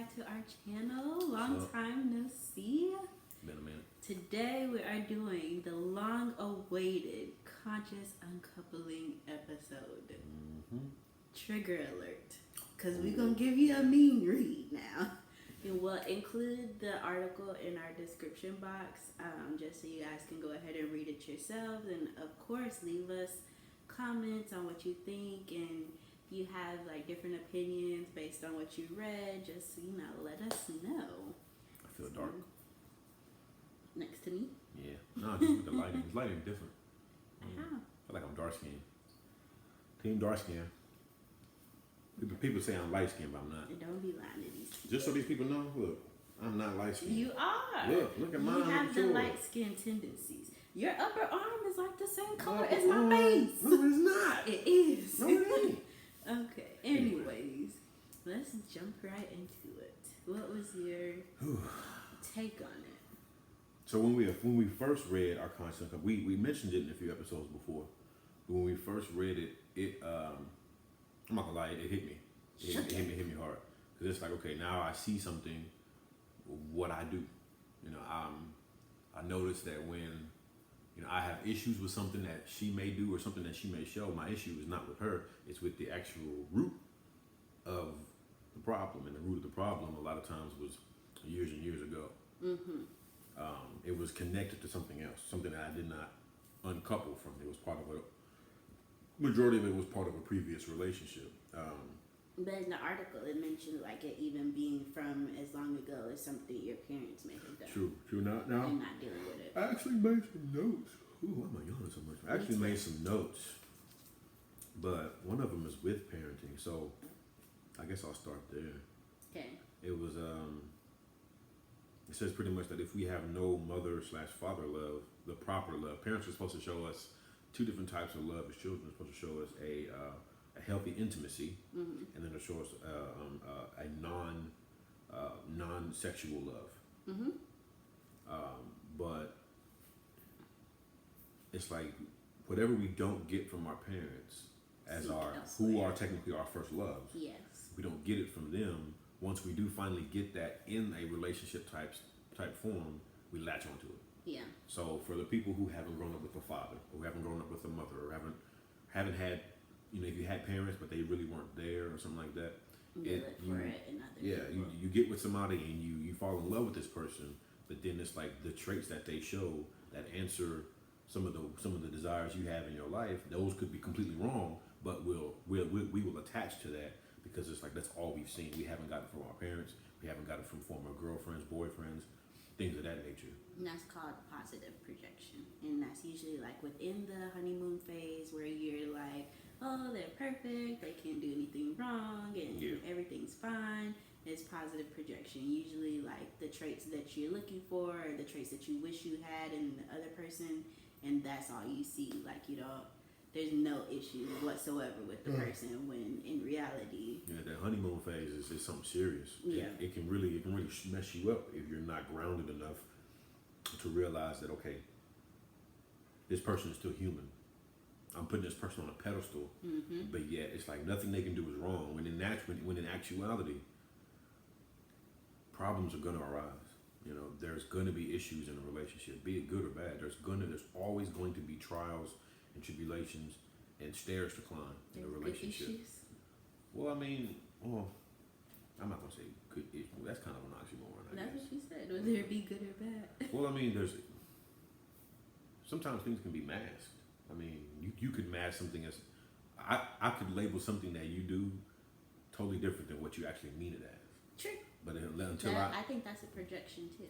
back to our channel. Long time no see. Been a minute. Today we are doing the long-awaited conscious uncoupling episode. Mm-hmm. Trigger alert, because we're going to give you a mean read now. And we'll include the article in our description box, just so you guys can go ahead and read it yourselves. And of course, leave us comments on what you think, and if you have like different opinions based on what you read, just let us know. I feel dark. Next to me? Yeah. No, just with the lighting. The lighting different. How? I feel like I'm dark skinned. Team dark skin. People say I'm light skinned, but I'm not. Don't be lying to these people. Just so these people know, look, I'm not light skinned. You are. Look at mine. You have the yours. light skin tendencies. Your upper arm is like the same color as my face. No, it's not. It is. No, it ain't. Okay. Anyways, let's jump right into it. What was your take on it? So when we first read our conscious uncoupling, we mentioned it in a few episodes before. But when we first read it, I'm not gonna lie, it hit me. It hit me hard. Because it's like, okay, now I see something, what I do. I noticed that when, I have issues with something that she may do or something that she may show, my issue is not with her, it's with the actual root of the problem. And the root of the problem a lot of times was years and years ago. Mm-hmm. It was connected to something else, something that I did not uncouple from. It was part of majority of it was part of a previous relationship. But in the article, it mentioned like it even being from as long ago as something your parents may have done. True. Now And not dealing with it. I actually made some notes. Ooh, why am I yawning so much? I actually made some notes, but one of them is with parenting. So I guess I'll start there. Okay. It was it says pretty much that if we have no mother/father love, the proper love, parents are supposed to show us two different types of love as children. They're supposed to show us a healthy intimacy, mm-hmm. and then they'll show us a non-sexual love. Mm-hmm. But it's like whatever we don't get from our parents as who are technically our first loves. Yes. We don't get it from them. Once we do finally get that in a relationship type form, we latch onto it. Yeah. So for the people who haven't grown up with a father, or who haven't grown up with a mother, or haven't had, if you had parents but they really weren't there or something like that, you get with somebody and you fall in love with this person, but then it's like the traits that they show that answer some of the desires you have in your life, those could be completely wrong, but we will attach to that because it's like that's all we've seen. We haven't got it from our parents. We haven't got it from former girlfriends, boyfriends, things of that nature. And that's called positive projection. And that's usually like within the honeymoon phase where you're like, oh, they're perfect, they can't do anything wrong, and everything's fine. It's positive projection. Usually like the traits that you're looking for, or the traits that you wish you had in the other person, and that's all you see. Like there's no issues whatsoever with the person, when in reality, that honeymoon phase is something serious. Yeah. It can really mess you up if you're not grounded enough to realize that, okay, this person is still human. I'm putting this person on a pedestal, mm-hmm. but yet it's like nothing they can do is wrong. When in actuality, problems are gonna arise. There's gonna be issues in a relationship, be it good or bad. There's always going to be trials and tribulations and stairs to climb in a relationship. Issues? Well, I'm not gonna say good issues. That's kind of an oxymoron. That's what you said. Whether it be good or bad. Well, there's sometimes things can be masked. You could mask something as I could label something that you do totally different than what you actually mean it as. True. But until I think that's a projection too.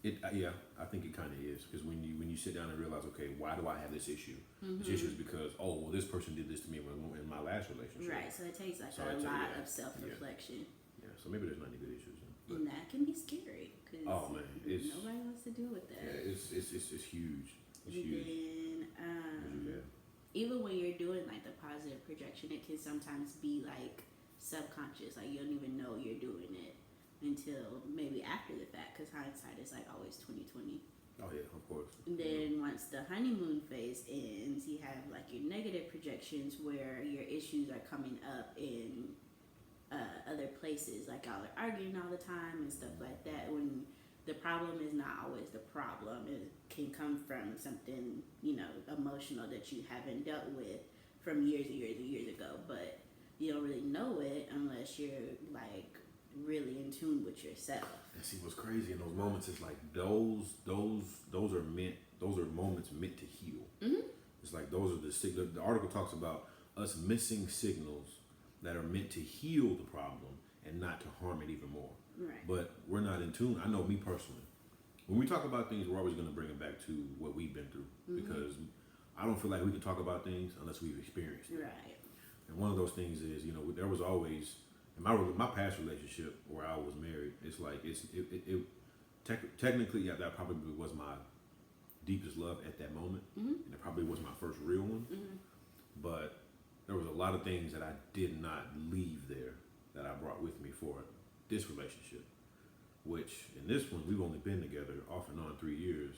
I think it kind of is, because when you sit down and realize, okay, why do I have this issue? Mm-hmm. This issue is because this person did this to me in my last relationship. Right. So it takes a lot of self-reflection. Yeah. So maybe there's not any good issues. And that can be scary because nobody wants to deal with that. Yeah, it's huge. It's huge. Then even when you're doing like the positive projection, it can sometimes be like subconscious, like you don't even know you're doing it until maybe after the fact, because hindsight is like always 20/20. Oh yeah, of course. And then once the honeymoon phase ends, you have like your negative projections where your issues are coming up in other places. Like y'all are arguing all the time and stuff like that. When the problem is not always the problem, it can come from something, you know, emotional that you haven't dealt with from years and years and years ago. But you don't really know it unless you're like really in tune with yourself. And see what's crazy in those moments is like those are moments meant to heal. Mm-hmm. It's like those are the article talks about us missing signals that are meant to heal the problem and not to harm it even more. Right. But we're not in tune. I know me personally. When we talk about things, we're always going to bring it back to what we've been through, because I don't feel like we can talk about things unless we've experienced it. Right. And one of those things is, you know, there was always in my past relationship where I was married. It's like technically, yeah, that probably was my deepest love at that moment, and it probably was my first real one. But there was a lot of things that I did not leave there that I brought with me for this relationship. Which in this one we've only been together off and on 3 years,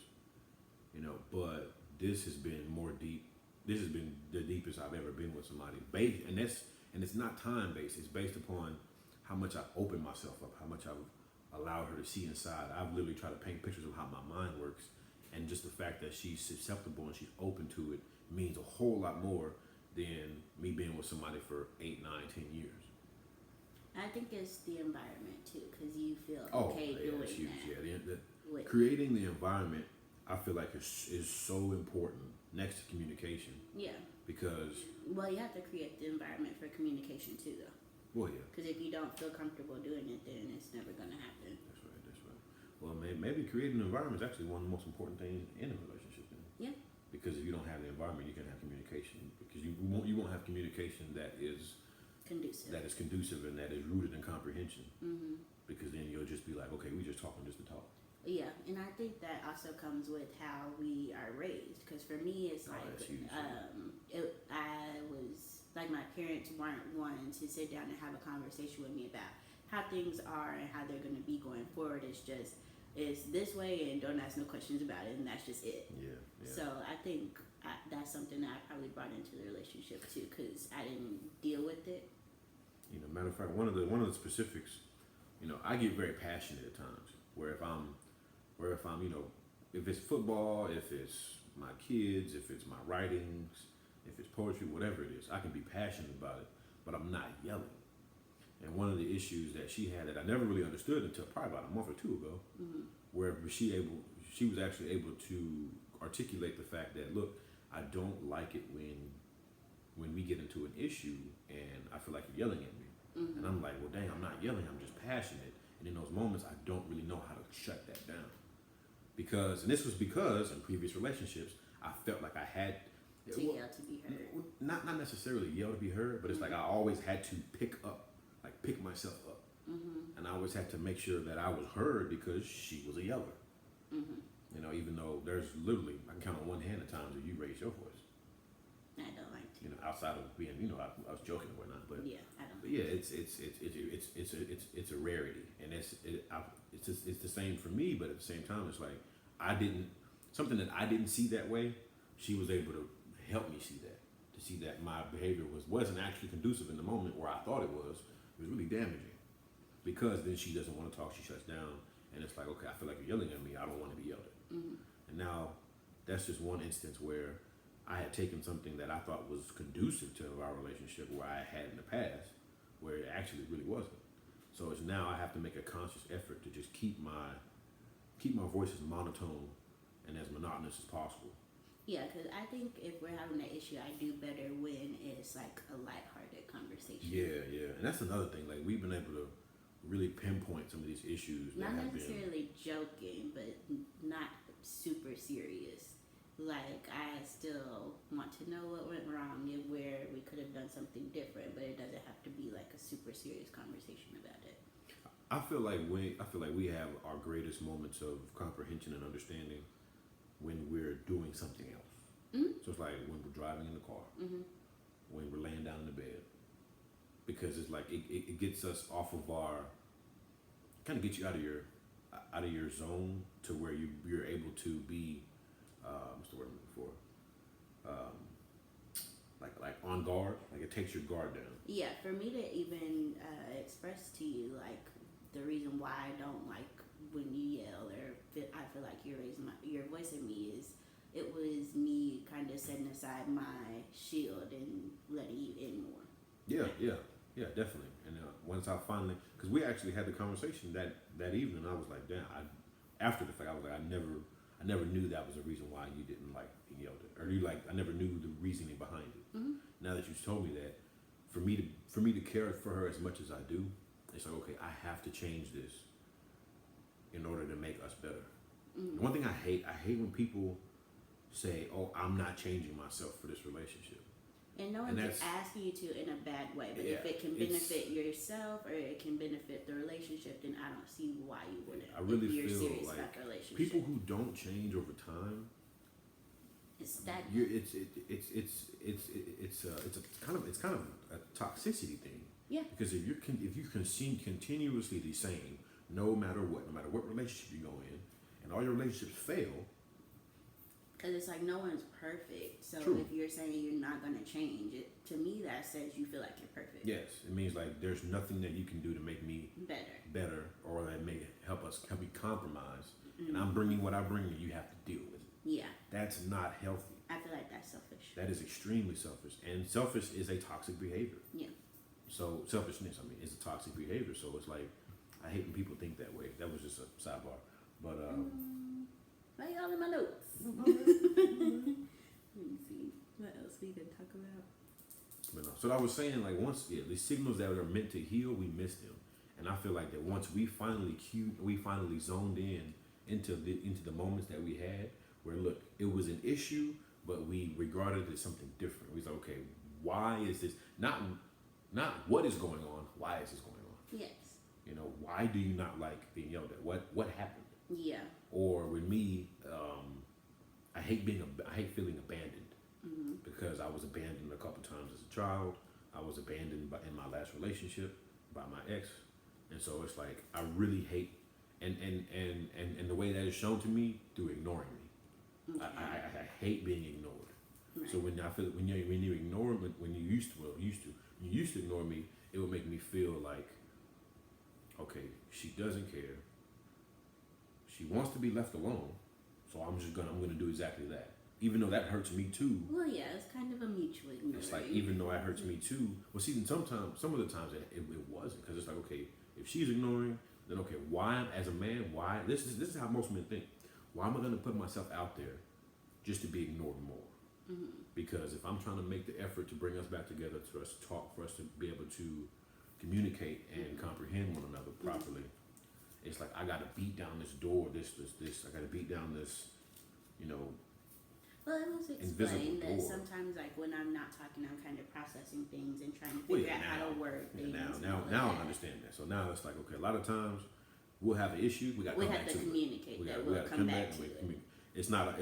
you know. But this has been more deep. This has been the deepest I've ever been with somebody. And it's not time based. It's based upon how much I open myself up, how much I've allowed her to see inside. I've literally tried to paint pictures of how my mind works, and just the fact that she's susceptible and she's open to it means a whole lot more than me being with somebody for 8, 9, 10 years. I think it's the environment too, because you feel okay doing it's huge. that. Yeah, creating the environment, I feel like is so important next to communication. Yeah. Because you have to create the environment for communication too, though. Well, yeah. Because if you don't feel comfortable doing it, then it's never going to happen. That's right. Well, maybe creating an environment is actually one of the most important things in a relationship. Then. Yeah. Because if you don't have the environment, you can have communication. Because you won't have communication that is conducive and that is rooted in comprehension. Because then you'll just be like, okay, we just talking just to talk. Yeah, and I think that also comes with how we are raised. Because for me, it's like I was like, my parents weren't one to sit down and have a conversation with me about how things are and how they're going to be going forward. It's this way, and don't ask no questions about it, and that's just it. Yeah. So I think that's something that I probably brought into the relationship too, because I didn't deal with it. You know, matter of fact, one of the specifics, you know, I get very passionate at times. Where if I'm, you know, if it's football, if it's my kids, if it's my writings, if it's poetry, whatever it is, I can be passionate about it, but I'm not yelling. And one of the issues that she had that I never really understood until probably about a month or two ago, where she was actually able to articulate the fact that, look, I don't like it when we get into an issue and I feel like you're yelling at me. And I'm like, well, dang, I'm not yelling, I'm just passionate. And in those moments, I don't really know how to shut that down. Because in previous relationships, I felt like I had to yell to be heard. Not necessarily yell to be heard, but it's like I always had to pick myself up. And I always had to make sure that I was heard because she was a yeller. You know, even though there's literally, I can count on one hand the times that you raise your voice. I don't like to. You know, outside of being, you know, I was joking or whatnot, but yeah, I don't. But yeah, it's a rarity, and it's the same for me. But at the same time, it's like something that I didn't see that way. She was able to help me see that, to see that my behavior wasn't actually conducive in the moment where I thought it was. It was really damaging, because then she doesn't want to talk. She shuts down, and it's like, okay, I feel like you're yelling at me. I don't want to be yelled at. And now, that's just one instance where I had taken something that I thought was conducive to our relationship, where I had in the past, where it actually really wasn't. So it's now I have to make a conscious effort to just keep my voice as monotone and as monotonous as possible. Yeah, because I think if we're having that issue, I do better when it's like a lighthearted conversation. Yeah, and that's another thing. Like, we've been able to really pinpoint some of these issues. Not necessarily joking, but not super serious. Like, I still want to know what went wrong and where we could have done something different, but it doesn't have to be like a super serious conversation about it. I feel like we have our greatest moments of comprehension and understanding when we're doing something else. So it's like when we're driving in the car, when we're laying down in the bed, because it's like it gets us off of our, kind of gets you out of your zone to where you're able to be, what's the word I'm looking for? Like on guard. Like it takes your guard down. Yeah, for me to even express to you like the reason why I don't like when you yell or I feel like you're raising your voice at me is it was me kind of setting aside my shield and letting you in more. Yeah, definitely. And once I finally, because we actually had the conversation that evening, I was like, damn. After the fact, I was like, I never knew that was a reason why you didn't like being yelled at, or I never knew the reasoning behind it. Mm-hmm. Now that you told me that, for me to care for her as much as I do, it's like, okay, I have to change this in order to make us better. Mm-hmm. The one thing I hate when people say, "Oh, I'm not changing myself for this relationship." And no one's asking you to in a bad way, but if it can benefit yourself or it can benefit the relationship, then I don't see why you wouldn't. I really if you're feel serious like about the relationship. people who don't change over time, it's that. It's kind of a toxicity thing. Yeah. Because if you continuously the same, no matter what relationship you go in, and all your relationships fail. Because it's like no one's perfect. So True. if you're saying you're not going to change it, to me that says you feel like you're perfect. Yes, it means like there's nothing that you can do to make me better, or that may help me compromise. Mm-hmm. And I'm bringing what I bring, and you have to deal with it. Yeah. That's not healthy. I feel like that's selfish. That is extremely selfish, and selfish is a toxic behavior. Yeah. So selfishness, is a toxic behavior. So it's like I hate when people think that way. That was just a sidebar, but why y'all in my notes? Let me see what else we can talk about. But no. So I was saying, like, the signals that are meant to heal, we miss them, and I feel like that once we finally zoned into the moments that we had, where look, it was an issue, but we regarded it as something different. We said, okay, why is this not what is going on? Why is this going on? Yes. Why do you not like being yelled at? What happened? Yeah. Or with me, I hate feeling abandoned. Mm-hmm. Because I was abandoned a couple times as a child. I was abandoned in my last relationship by my ex, and so it's like I really hate and the way that is shown to me through ignoring me. Okay. I hate being ignored. Right. So when you ignore when you used to ignore me, it would make me feel like, okay, she doesn't care. She wants to be left alone, so I'm gonna do exactly that. Even though that hurts me too. Well, yeah, it's kind of a mutual ignoring. It's like, even though that hurts me too. Well, see, some of the times it wasn't, because it's like, okay, if she's ignoring, then okay, why as a man? Why this is how most men think. Why am I gonna put myself out there just to be ignored more? Mm-hmm. Because if I'm trying to make the effort to bring us back together, for us to talk, for us to be able to communicate and comprehend one another properly, it's like I got to beat down this door. This. I got to beat down this. Well, I must explain that sometimes, like when I'm not talking, I'm kind of processing things and trying to figure out how to word things. Now I understand that. So now it's like, okay, a lot of times we'll have an issue. We got to come back to communicate. We'll come back to it. It's not.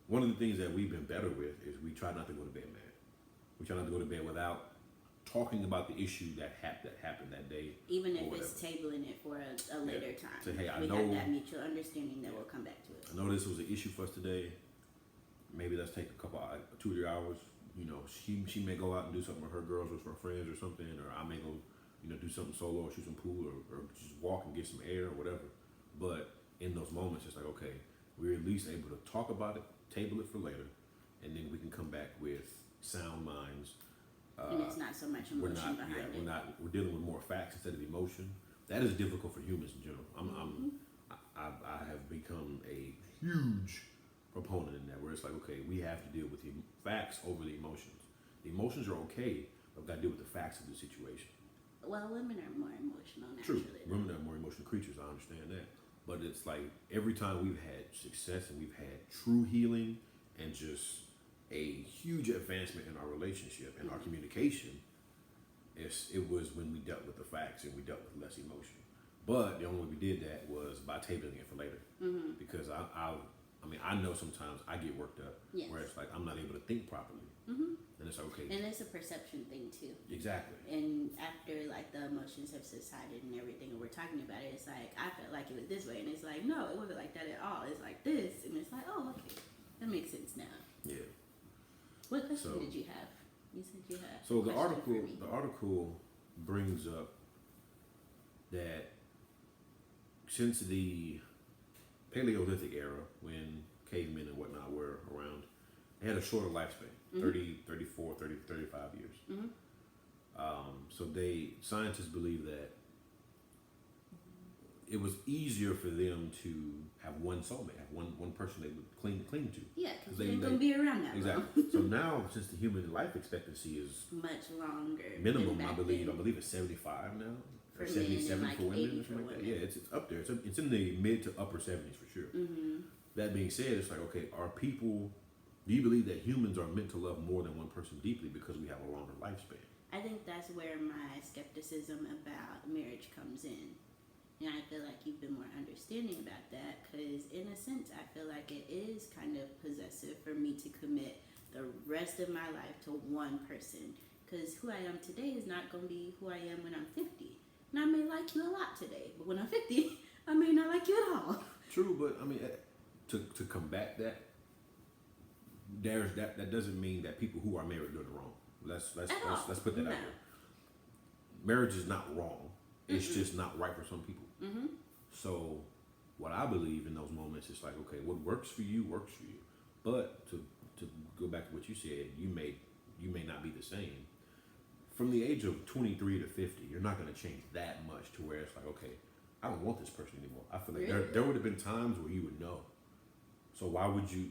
One of the things that we've been better with is we try not to go to bed mad. We try not to go to bed without talking about the issue that happened that day. Even if it's tabling it for a later time. So, hey, I we know have that mutual understanding that we'll come back to it. I know this was an issue for us today. Maybe let's take a couple 2 or 3 hours. She may go out and do something with her girls or her friends or something, or I may go, do something solo or shoot some pool or just walk and get some air or whatever. But in those moments, it's like, okay, we're at least able to talk about it, table it for later, and then we can come back with sound minds. And it's not so much emotion behind it. We're dealing with more facts instead of emotion. That is difficult for humans in general. I have become a huge proponent in that, where it's like, okay, we have to deal with the facts over the emotions. The emotions are okay, but we've got to deal with the facts of the situation. Well, women are more emotional naturally. True. Women are more emotional creatures, I understand that. But it's like every time we've had success and we've had true healing and just a huge advancement in our relationship and our communication, it was when we dealt with the facts and we dealt with less emotion. But the only way we did that was by tabling it for later. Mm-hmm. Because I know sometimes I get worked up, where it's like I'm not able to think properly. Mm-hmm. And it's like, okay. And it's a perception thing too. Exactly. And after like the emotions have subsided and everything, and we're talking about it, it's like I felt like it was this way, and it's like no, it wasn't like that at all. It's like this, and it's like, oh, okay, that makes sense now. Yeah. What question did you have? You said you had. So a question for me. the article brings up that since the Paleolithic era, when cavemen and whatnot were around, they had a shorter lifespan, 30, 34, 30, 35 years. So scientists believe that it was easier for them to have one soulmate, have one person they would cling to. Yeah, because they ain't gonna be around that long. Exactly. So now, since the human life expectancy is much longer, minimum, I believe it's 75 now, or 77 like for women, 80 or something for like that. women. Yeah, it's up there. It's in the mid to upper 70s for sure. That being said, it's like, okay, do you believe that humans are meant to love more than one person deeply because we have a longer lifespan? I think that's where my skepticism about marriage comes in. And I feel like you've been more understanding about that because, in a sense, I feel like it is kind of possessive for me to commit the rest of my life to one person. Because who I am today is not going to be who I am when I'm 50. And I may like you a lot today, but when I'm 50, I may not like you at all. True, but I mean, to combat that, that doesn't mean that people who are married are wrong. Let's put that out there. Marriage is not wrong. It's just not right for some people. So, what I believe in those moments is like, okay, what works for you works for you. But to go back to what you said, you may not be the same. From the age of 23 to 50, you're not going to change that much to where it's like, okay, I don't want this person anymore. I feel like there would have been times where you would know. So why would you?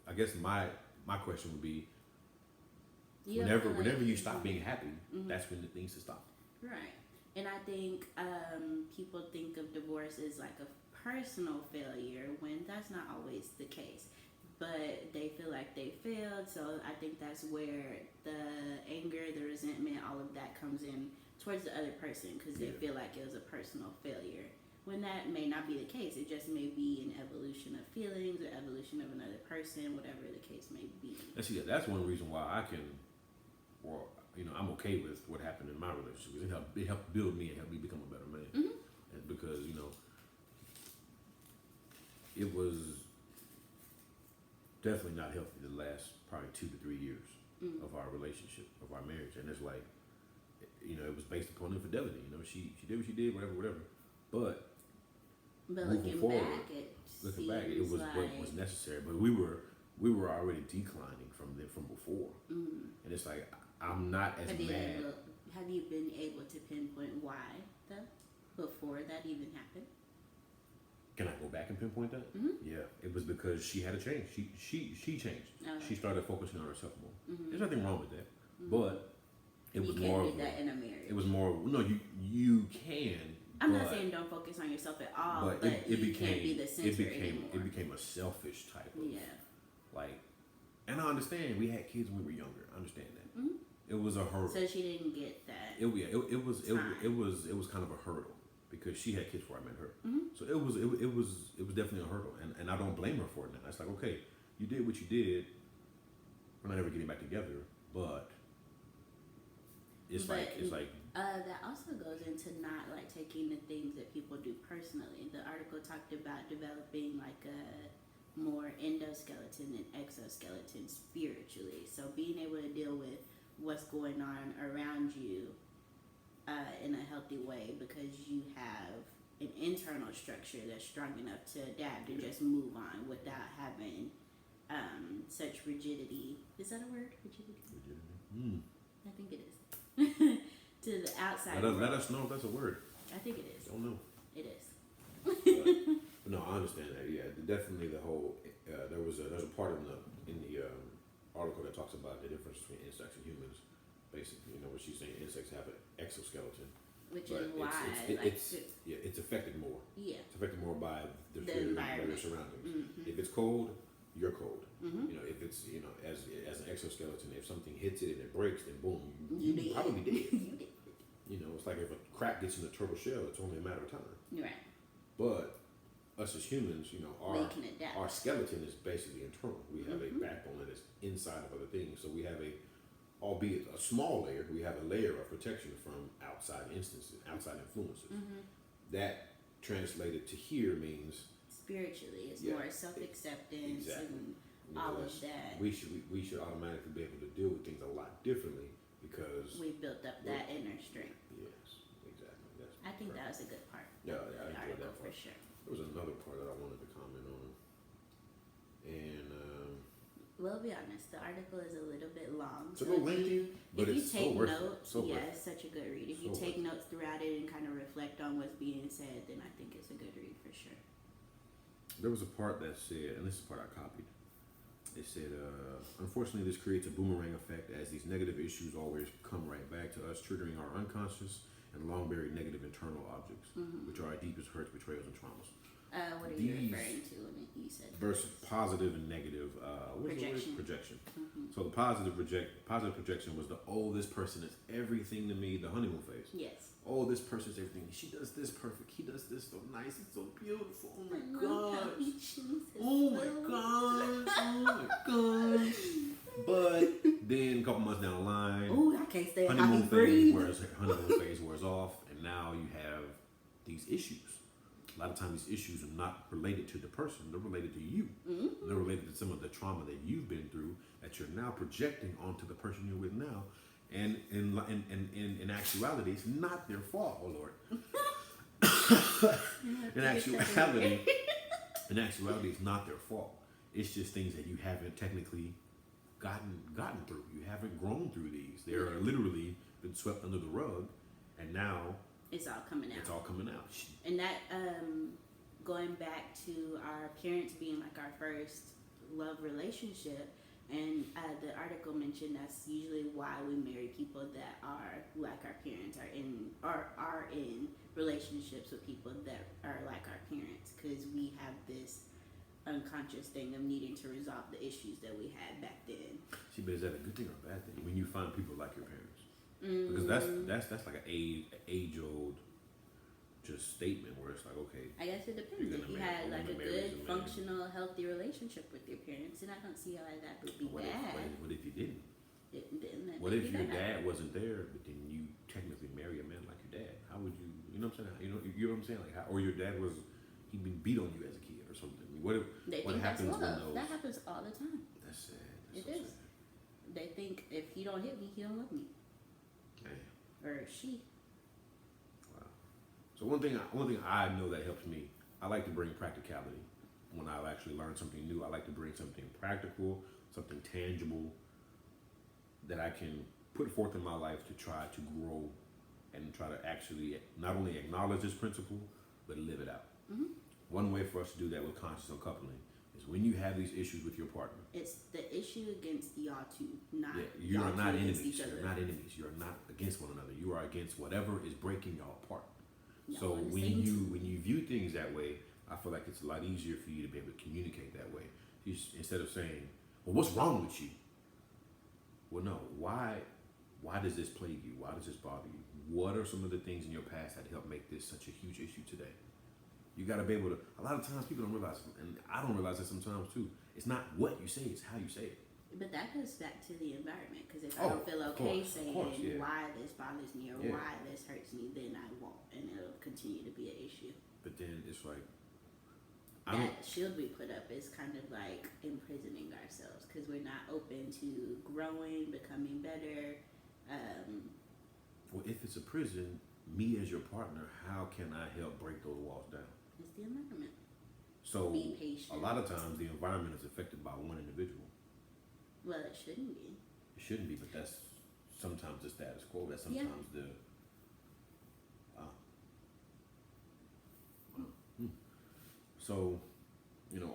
I guess my question would be, whenever you stop being happy, that's when the things to stop. Right. And I think people think of divorce as like a personal failure when that's not always the case. But they feel like they failed, so I think that's where the anger, the resentment, all of that comes in towards the other person because they feel like it was a personal failure. When that may not be the case, it just may be an evolution of feelings or evolution of another person, whatever the case may be. And see, that's one reason why I'm okay with what happened in my relationship. It helped build me and help me become a better man. And because it was definitely not healthy the last probably 2 to 3 years of our relationship, of our marriage, and it's like, it was based upon infidelity. She did what she did, whatever. But moving forward, it was like what was necessary. But we were already declining from before, and it's like I'm not as mad. Have you been able to pinpoint why though before that even happened? Can I go back and pinpoint that? Yeah, it was because she had a change. She changed. Okay. She started focusing on herself more. There's nothing wrong with that, but it was more. You can't do that in a marriage. It was more. No, you can. I'm not saying don't focus on yourself at all, but you can't be the center anymore. It became a selfish type of like. And I understand we had kids when we were younger. I understand that. It was a hurdle. So she didn't get that. It was kind of a hurdle. Because she had kids before I met her, so it was definitely a hurdle, and I don't blame her for it now. It's like, okay, you did what you did. We're not ever getting back together, but it's like that also goes into not like taking the things that people do personally. The article talked about developing like a more endoskeleton and exoskeleton spiritually. So being able to deal with what's going on around you. In a healthy way because you have an internal structure that's strong enough to adapt and just move on without having such rigidity. Is that a word? Rigidity? I think it is. To the outside. Let us know if that's a word. I think it is. Don't know. It is. But no, I understand that. Yeah, definitely the whole. There's a part in the article that talks about the difference between insects and humans. Basically, what she's saying, insects have an exoskeleton, which is why it's affected more. Yeah, it's affected more by the environment, surroundings. If it's cold, you're cold. If it's as an exoskeleton, if something hits it and it breaks, then boom, you probably did. It's like if a crack gets in the turtle shell, it's only a matter of time. Right. But us as humans, our skeleton is basically internal. We have a backbone that is inside of other things, so we have albeit a small layer, we have a layer of protection from outside influences. That translated to here means spiritually, it's more self-acceptance and all of that. We should automatically be able to deal with things a lot differently because we built up that inner strength. Yes, exactly. I think that was a good part. Yeah, I enjoyed that part. For sure. There was another part that I wanted to comment on, and we'll be honest, the article is a little bit long. It's a little lengthy, but if you it's take so worth notes, it. So it's such a good read. If you take notes throughout it and kind of reflect on what's being said, then I think it's a good read for sure. There was a part that said, and this is the part I copied. It said, unfortunately, this creates a boomerang effect as these negative issues always come right back to us, triggering our unconscious and long buried negative internal objects, which are our deepest hurts, betrayals, and traumas. What are you referring to when you said versus positive and negative projection. So the positive projection was this person is everything to me, the honeymoon phase. Yes. Oh, this person's everything. She does this perfect. He does this so nice. It's so beautiful. Oh my gosh. Oh my gosh. Oh my gosh. But then a couple months down the line, I can't stay honeymoon phase wears off, and now you have these issues. A lot of times these issues are not related to the person, they're related to you. They're related to some of the trauma that you've been through that you're now projecting onto the person you're with now. And in actuality, it's not their fault, oh Lord. in actuality, it's not their fault. It's just things that you haven't technically gotten through. You haven't grown through these. They're literally been swept under the rug, and now it's all coming out. It's all coming out. And that, going back to our parents being like our first love relationship, and the article mentioned that's usually why we marry people that are like our parents, are in relationships with people that are like our parents, because we have this unconscious thing of needing to resolve the issues that we had back then. See, but is that a good thing or a bad thing when you find people like your parents? Because that's like an age-old just statement where it's like, okay. I guess it depends. If you had like a good, functional, healthy relationship with your parents, then I don't see how that would be bad. What if you didn't? What if your dad wasn't there, but then you technically marry a man like your dad? How would you? You know what I'm saying? You know what I'm saying? Like, or your dad he'd been beat on you as a kid or something. What happens when those? That happens all the time. That's sad. It is. They think if he don't hit me, he don't love me. Or she. Wow. So one thing I know that helps me, I like to bring practicality. When I actually learn something new, I like to bring something practical, something tangible that I can put forth in my life to try to grow and try to actually not only acknowledge this principle, but live it out. One way for us to do that with conscious uncoupling is when you have these issues with your partner. It's the issue against y'all two, not you are not enemies. You're not enemies. You're not against one another. You are against whatever is breaking y'all apart. Y'all so when you view things that way, I feel like it's a lot easier for you to be able to communicate that way. Instead of saying, "Well, what's wrong with you?" Well, no. Why does this plague you? Why does this bother you? What are some of the things in your past that helped make this such a huge issue today? You got to be able to. A lot of times people don't realize, and I don't realize that sometimes too. It's not what you say; it's how you say it. But that goes back to the environment, because if I don't feel okay saying why this bothers me or why this hurts me, then I won't, and it'll continue to be an issue. But then it's like that shield we put up is kind of like imprisoning ourselves, because we're not open to growing, becoming better. Well, if it's a prison, me as your partner, how can I help break those walls down? It's the environment. So be patient. A lot of times the environment is affected by one individual. Well, it shouldn't be. It shouldn't be, but that's sometimes the status quo. That's sometimes So,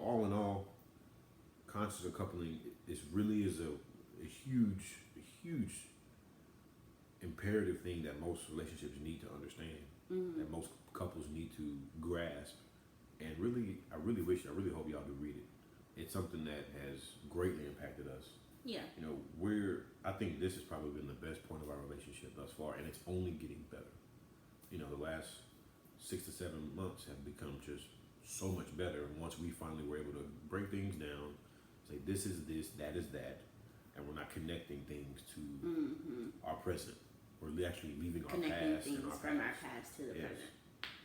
all in all, conscious uncoupling is a huge imperative thing that most relationships need to understand, that most couples need to grasp. And I really hope y'all do read it. It's something that has greatly impacted us. Yeah. I think this has probably been the best point of our relationship thus far, and it's only getting better. The last 6 to 7 months have become just so much better once we finally were able to break things down, say this is this, that is that, and we're not connecting things to our present. We're actually leaving our past things and our from our past to the present.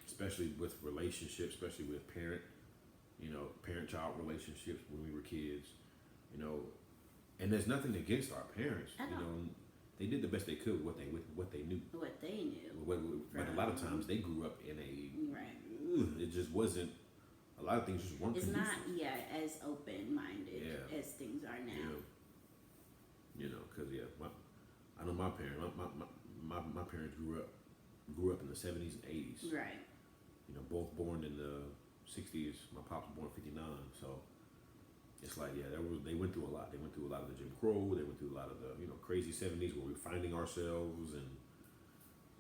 Especially with relationships, especially with parent-child relationships when we were kids. You know, and there's nothing against our parents. I You know. know, they did the best they could with what they knew. What they knew. But a lot of times they grew up in a. Right. It just wasn't. A lot of things just weren't. It's conducive. not as open minded as things are now. You know, because I know my parents. My parents grew up in the 70s and 80s. Right. You know, both born in the 60s. My pops was born in 59, so it's like they went through a lot. They went through a lot of the Jim Crow. They went through a lot of the crazy 70s where we were finding ourselves and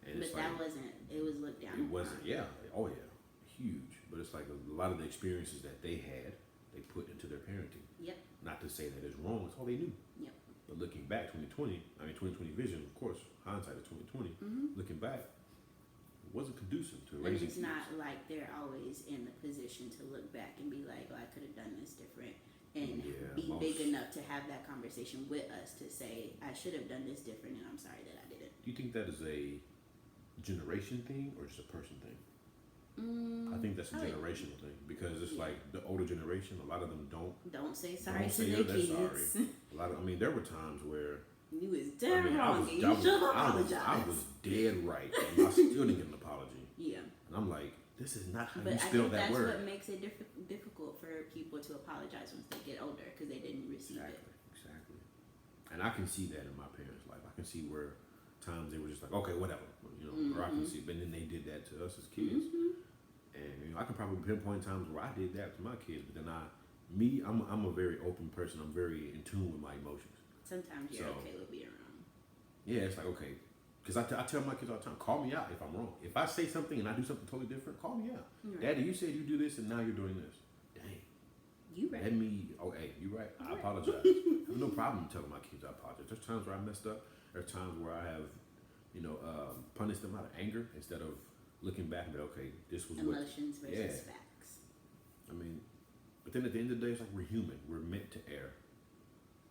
but it's that like, wasn't. It was looked down. It wasn't. Yeah. Oh yeah. Huge. But it's like a lot of the experiences that they had, they put into their parenting. Yep. Not to say that it's wrong. It's all they knew. Yep. But looking back, 2020 vision, of course, hindsight is 2020. Looking back, it wasn't conducive to And raising it's kids. not like they're always in the position to look back and be like, "Oh, I could have done this different," and be big enough to have that conversation with us to say, "I should have done this different, and I'm sorry that I didn't." Do you think that is a generation thing or just a person thing? I think that's a generational thing because it's like the older generation. A lot of them don't say sorry to say their they're kids. sorry. There were times where You was dead wrong. I You should apologize. I was dead right, and I still didn't get an apology. Yeah. And I'm like, this is not how But you I spell think that that's word. what makes it difficult for people to apologize once they get older because they didn't receive it. Exactly. And I can see that in my parents' life. I can see where times they were just like, okay, whatever, or I can see, but then they did that to us as kids. And I can probably pinpoint times where I did that to my kids, but then I'm a very open person. I'm very in tune with my emotions. Sometimes you're okay with being wrong. Yeah, it's like, okay. Because I tell my kids all the time, call me out if I'm wrong. If I say something and I do something totally different, call me out. Right. Daddy, you said you do this and now you're doing this. Dang. You right. Hey, you right. I apologize. I have no problem telling my kids I apologize. There's times where I messed up. There's times where I have, punished them out of anger instead of looking back and be okay, this was emotions versus facts. I mean, but then at the end of the day, it's like we're human. We're meant to err.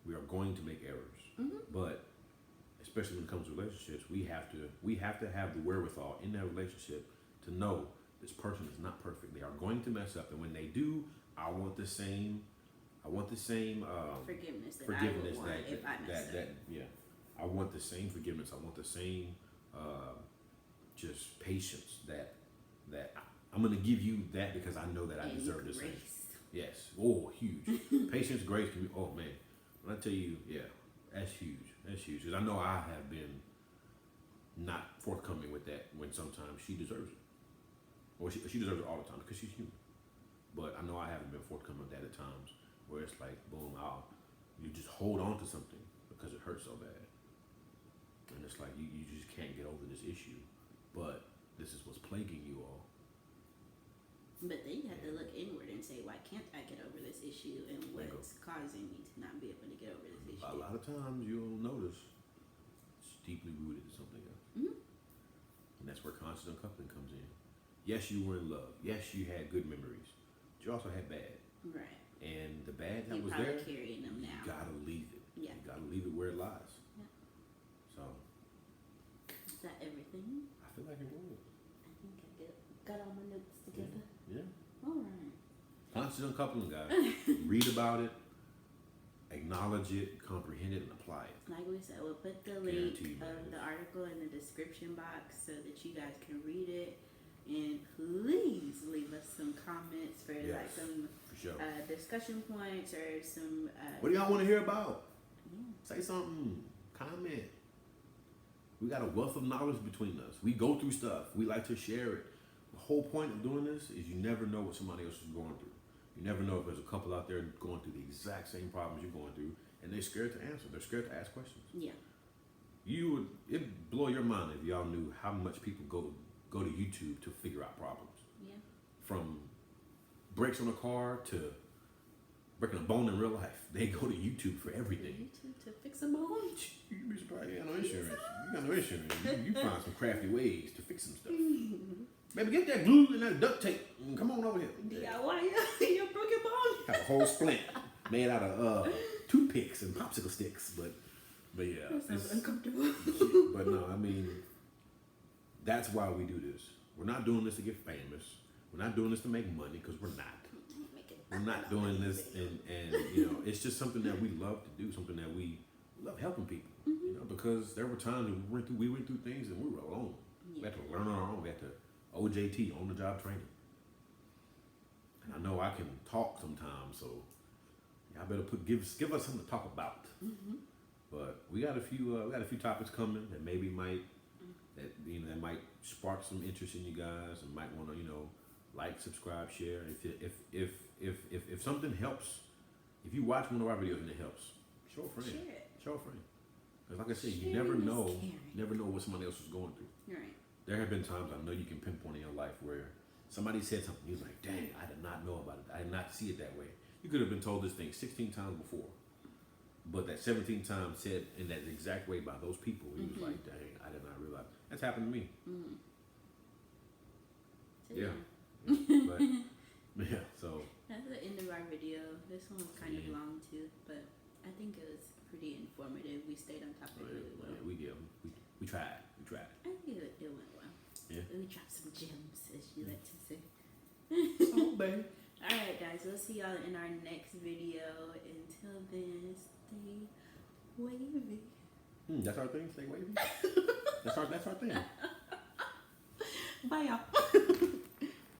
We are going to make errors, but especially when it comes to relationships, we have to have the wherewithal in that relationship to know this person is not perfect. They are going to mess up, and when they do, I want the same forgiveness that I would want if I messed up. I want the same forgiveness. I want the same just patience that I'm going to give you that because I know that I deserve the same. Yes. Oh, huge. Patience, grace can be. Oh man, when I tell you, that's huge. That's huge because I know I have been not forthcoming with that when sometimes she deserves it, or she deserves it all the time because she's human. But I know I haven't been forthcoming with that at times where it's like, boom, you just hold on to something because it hurts so bad, and it's like you just can't get over this issue, but this is what's plaguing you all. But then you have to look inward and say, why can't I get over this issue and what's causing me to not be able to get over this issue? A lot of times you'll notice it's deeply rooted in something else. And that's where constant uncoupling comes in. Yes, you were in love. Yes, you had good memories. But you also had bad. Right. And the bad that You're was probably there, carrying them now. you gotta leave it. Yeah. You gotta leave it where it lies. Yeah. So. Is that everything? I feel like it was. I think I got all my notes together. Yeah. All right. Constant uncoupling, guys. Read about it, acknowledge it, comprehend it, and apply it. Like we said, we'll put the link of the article in the description box so that you guys can read it. And please leave us some comments for like some discussion points or some. What do y'all want to hear about? Say something. Comment. We got a wealth of knowledge between us. We go through stuff. We like to share it. The whole point of doing this is you never know what somebody else is going through. You never know if there's a couple out there going through the exact same problems you're going through, and they're scared to answer. They're scared to ask questions. Yeah. It'd blow your mind if y'all knew how much people go to YouTube to figure out problems. Yeah. From brakes on a car to breaking a bone in real life, they go to YouTube for everything. YouTube to fix a bone? You'd be surprised. You got no insurance. You got no insurance. You find some crafty ways to fix some stuff. Baby, get that glue and that duct tape and come on over here. DIY, you broke your bone. Have a whole splint made out of toothpicks and popsicle sticks, but yeah. That sounds uncomfortable. But no, I mean, that's why we do this. We're not doing this to get famous. We're not doing this to make money because we're not. we're not doing this, and you know, it's just something that we love to do, something that we love helping people. You know, because there were times when we went through things and we were alone. We had to learn on our own. We had to OJT, on the job training. And I know I can talk sometimes, so y'all better give us something to talk about. But we got a few topics coming that maybe might that might spark some interest in you guys, and might want to like, subscribe, share. If something helps, if you watch one of our videos and it helps, show a friend. Share it. Show a friend. Because like I said, you never know what somebody else is going through. Right. There have been times I know you can pinpoint in your life where somebody said something, you was like, dang, I did not know about it. I did not see it that way. You could have been told this thing 16 times before. But that 17th time said in that exact way by those people, you was like, dang, I did not realize. That's happened to me. So, Yeah. But, yeah, so. That's the end of our video. This one was kind of long too, but I think it was pretty informative. We stayed on top of it really well. Yeah, we tried. I think it went well. Yeah. We dropped some gems, as you like to say. So, babe. Alright guys, we'll see y'all in our next video. Until then, stay wavy. That's our thing, stay wavy. That's our thing. Bye y'all.